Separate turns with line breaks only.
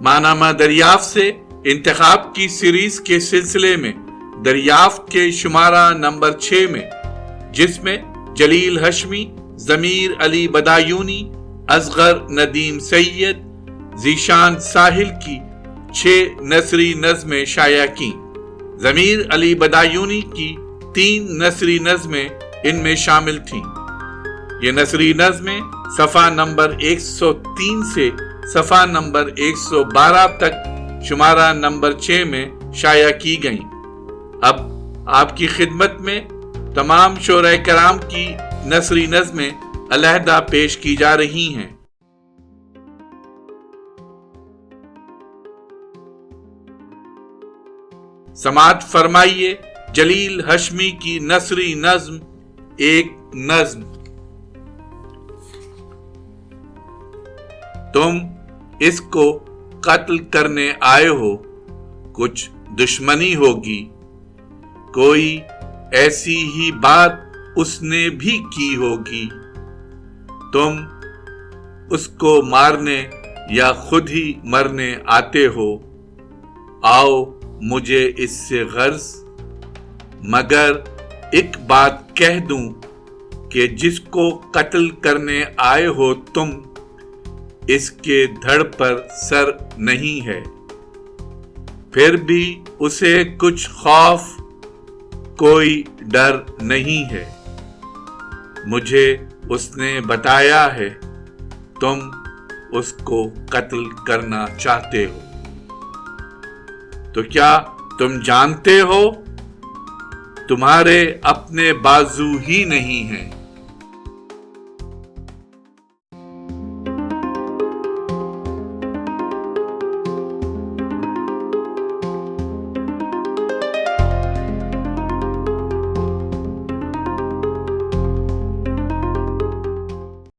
ماہنامہ دریافت سے انتخاب کی سیریز کے سلسلے میں دریافت کے شمارہ نمبر 6 میں، جس میں جلیل ہشمی، ضمیر علی بدایونی، اصغر ندیم سید، ذیشان ساحل کی 6 نثری نظمیں شائع کی۔ ضمیر علی بدایونی کی 3 نثری نظمیں ان میں شامل تھیں۔ یہ نثری نظمیں صفحہ نمبر 103 سے صفحہ نمبر 112 تک شمارہ نمبر 6 میں شائع کی گئیں۔ اب آپ کی خدمت میں تمام شعراء کرام کی نثری نظمیں علیحدہ پیش کی جا رہی ہیں۔ سماعت فرمائیے جلیل ہشمی کی نثری نظم ایک نظم۔ تم اس کو قتل کرنے آئے ہو، کچھ دشمنی ہوگی، کوئی ایسی ہی بات اس نے بھی کی ہوگی۔ تم اس کو مارنے یا خود ہی مرنے آتے ہو، آؤ مجھے اس سے غرض، مگر ایک بات کہہ دوں کہ جس کو قتل کرنے آئے ہو تم، اس کے دھڑ پر سر نہیں ہے، پھر بھی اسے کچھ خوف کوئی ڈر نہیں ہے۔ مجھے اس نے بتایا ہے تم اس کو قتل کرنا چاہتے ہو، تو کیا تم جانتے ہو تمہارے اپنے بازو ہی نہیں ہیں،